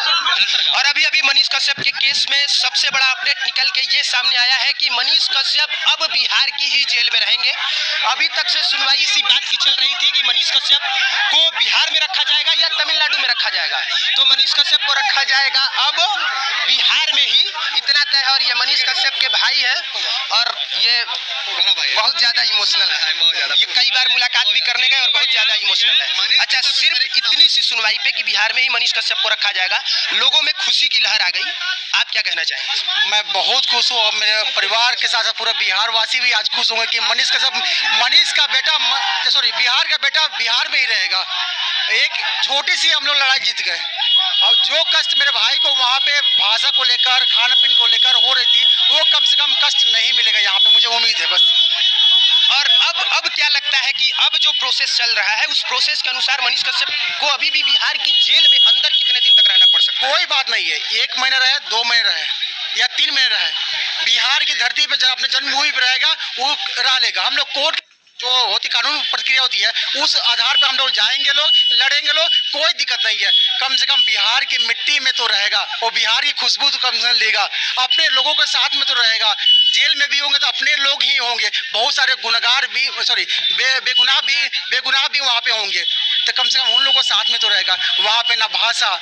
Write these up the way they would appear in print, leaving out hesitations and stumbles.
और अभी अभी मनीष कश्यप के केस में सबसे बड़ा अपडेट निकल के ये सामने आया है कि मनीष कश्यप अब बिहार की ही जेल में रहेंगे। अभी तक से सुनवाई इसी बात की चल रही थी कि मनीष कश्यप को बिहार में रखा जाएगा या तमिलनाडु में रखा जाएगा। तो मनीष कश्यप को रखा जाएगा अब बिहार में ही, इतना तय है। और ये मनीष कश्यप के भाई है और ये बहुत ज्यादा इमोशनल है। ये कई बार मुलाकात भी करने गए और बहुत ज्यादा इमोशनल है। अच्छा, सिर्फ इतनी सी सुनवाई पे कि बिहार में ही मनीष कश्यप को रखा जाएगा, लोगों में खुशी की लहर आ गई। आप क्या कहना चाहेंगे? मैं बहुत खुश हूँ और मेरे परिवार के साथ पूरा बिहार वासी भी आज खुश होंगे कि मनीष का बेटा बिहार का बेटा बिहार में ही रहेगा। एक छोटी सी हम लोग लड़ाई जीत गए। और जो कष्ट मेरे भाई को वहाँ पे भाषा को लेकर, खाना पीने को लेकर हो रही थी, वो कम से कम कष्ट नहीं मिलेगा यहाँ पे, मुझे उम्मीद है बस। और अब क्या लगता है कि अब जो प्रोसेस चल रहा है उस प्रोसेस के अनुसार मनीष कश्यप को अभी भी बिहार की जेल में अंदर कितने दिन तक रहना पड़ सकता है? कोई बात नहीं है, 1 महीना रहे, 2 महीने रहे या 3 महीने रहे, बिहार की धरती पे जब अपने जन्मभूमि पर रहेगा वो रह लेगा। हम लोग कोर्ट जो होती कानून प्रक्रिया होती है उस आधार पर हम लोग जाएंगे, लोग लड़ेंगे, लोग कोई दिक्कत नहीं है। कम से कम बिहार की मिट्टी में तो रहेगा और बिहार की खुशबू तो कम से कम लेगा, अपने लोगों के साथ में तो रहेगा। जेल में भी होंगे तो अपने लोग ही होंगे, बहुत सारे गुनहगार भी बेगुनाह भी वहाँ पे होंगे, तो कम से कम उन लोगों के साथ में तो रहेगा। वहाँ पे ना भाषा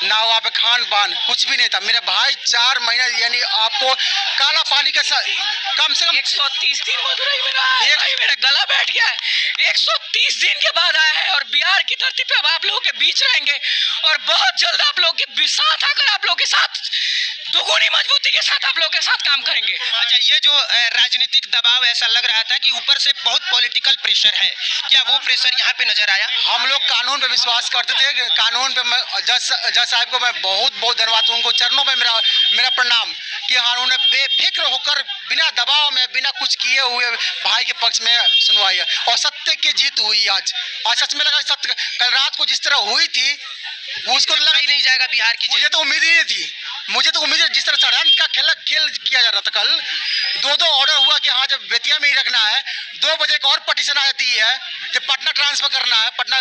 ना वहाँ पे खान पान कुछ भी नहीं था। मेरे भाई 4 महीना यानी आपको काला पानी का कम से कम 130 दिन मदुरई में रहा है। भाई मेरा गला बैठ गया है। 130 दिन के बाद आया है और बिहार की धरती पे अब आप लोगों के बीच रहेंगे और बहुत जल्द आप लोगों के साथ आकर आप लोगों के साथ दुगुनी मजबूती के साथ आप लोगों के साथ काम करेंगे। अच्छा, ये जो राजनीतिक दबाव ऐसा लग रहा था कि ऊपर से बहुत पॉलिटिकल प्रेशर है, क्या वो प्रेशर यहाँ पे नजर आया? हम लोग कानून पे विश्वास करते थे, कानून पे मैं जज साहब को मैं बहुत बहुत धन्यवाद, उनको चरणों में मेरा प्रणाम कि हाँ उन्होंने बेफिक्र होकर बिना दबाव में बिना कुछ किए हुए भाई के पक्ष में सुनवाई है और सत्य की जीत हुई आज सच में लगा। सत्य कल रात को जिस तरह हुई थी उसको तो लगा ही नहीं जाएगा बिहार की। मुझे तो उम्मीद ही नहीं थी, मुझे तो उम्मीद है जिस तरह षड्यंत्र का खेल किया जा रहा था। कल 2 ऑर्डर हुआ कि हाँ जब बेतिया में ही रखना है, 2 बजे एक और पटिशन आती है जब पटना ट्रांसफर करना है, पटना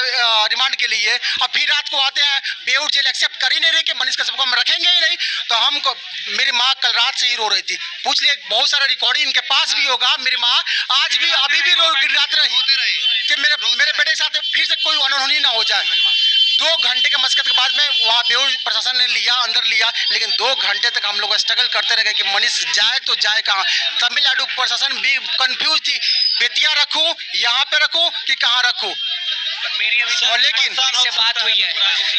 रिमांड के लिए, और फिर रात को आते हैं बेऊर जेल एक्सेप्ट कर ही नहीं रहे कि मनीष कश्यप को हम रखेंगे ही नहीं। तो हमको मेरी माँ कल रात से ही रो रही थी, पूछ लिए बहुत सारा रिकॉर्डिंग इनके पास भी होगा। मेरी माँ आज भी अभी भी गिड़गिड़ाती रही कि मेरे बेटे के साथ फिर से कोई अनहोनी ना हो जाए। 2 घंटे के मशक्कत के बाद में वहाँ बेऊर प्रशासन ने अंदर लिया, लेकिन 2 घंटे तक हम लोग स्ट्रगल करते रह गए कि मनीष जाए तो जाए कहाँ। तमिलनाडु प्रशासन भी कंफ्यूज थी, बेतिया रखूं यहाँ पे रखूं कि कहाँ रखूं। मेरी अभी तो लेकिन से बात हुई है,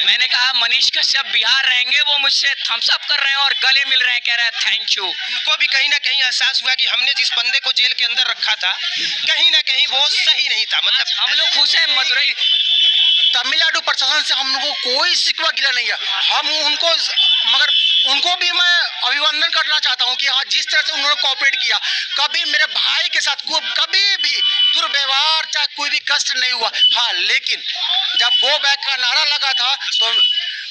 मैंने कहा मनीष कश्यप बिहार रहेंगे, वो मुझसे थम्स अप कर रहे हैं और गले मिल रहे हैं, कह रहे हैं थैंक यू। उनको भी कहीं ना कहीं एहसास हुआ कि हमने जिस बंदे को जेल के अंदर रखा था कहीं ना कहीं वो सही नहीं था। मतलब हम लोग खुश हैं। मदुरई तमिलनाडु प्रशासन से हम लोगों को कोई शिकवा गिला नहीं है, हम उनको भी मैं अभिनंदन करना चाहता हूं कि हाँ जिस तरह से उन्होंने कोऑपरेट किया, कभी मेरे भाई के साथ कभी भी दुर्व्यवहार चाहे कोई भी कष्ट नहीं हुआ। हाँ, लेकिन जब गो बैक का नारा लगा था तो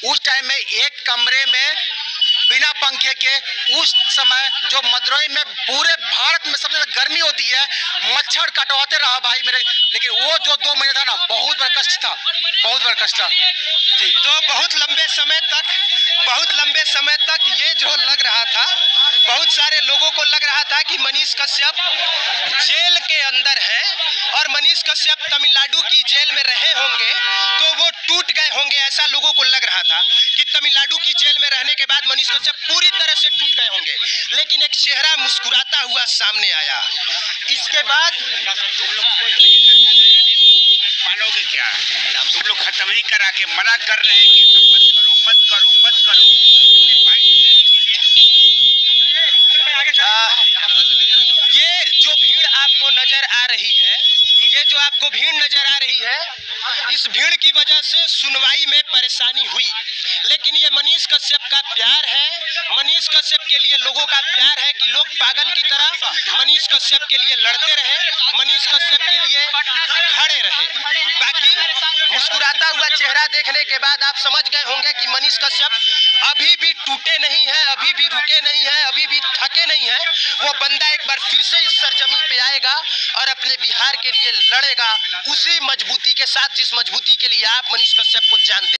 उस टाइम में एक कमरे में बिना पंखे के, उस समय जो मदुरई में पूरे भारत में सबसे ज्यादा गर्मी होती है, मच्छर कटवाते रहा भाई मेरे, लेकिन वो जो 2 महीने था ना बहुत बड़ा कष्ट था, बहुत बड़ा कष्ट था जी। तो बहुत लंबे समय तक ये जो लग रहा था, बहुत सारे लोगों को लग रहा था कि मनीष कश्यप जेल के अंदर है और मनीष कश्यप तमिलनाडु की जेल में रहे होंगे तो वो टूट गए होंगे। ऐसा लोगों को लग रहा था कि तमिलनाडु की जेल में रहने के बाद मनीष कश्यप पूरी तरह से टूट गए होंगे, लेकिन एक चेहरा मुस्कुराता हुआ सामने आया। इसके बाद मानोगे क्या? तुम लोग खत्म ही करा के मना कर रहे हैं कि सब मत करो मत करो मत करो। ये जो भीड़ आपको नजर आ रही है, इस भीड़ की वजह से सुनवाई में परेशानी हुई, लेकिन ये मनीष कश्यप का प्यार है, मनीष कश्यप के लिए लोगों का प्यार है कि लोग पागल की तरह मनीष कश्यप के लिए लड़ते रहे, मनीष कश्यप के लिए खड़े रहे। बाकी मुस्कुराता हुआ चेहरा देखने के बाद आप समझ गए होंगे कि मनीष कश्यप अभी भी टूटे नहीं है, अभी भी रुके नहीं है, अभी भी थके नहीं है। वो बंदा एक बार फिर से इस सरजमी पे आएगा और अपने बिहार के लिए लड़ेगा उसी मजबूती के साथ जिस मजबूती के लिए आप मनीष कश्यप को जानते हैं।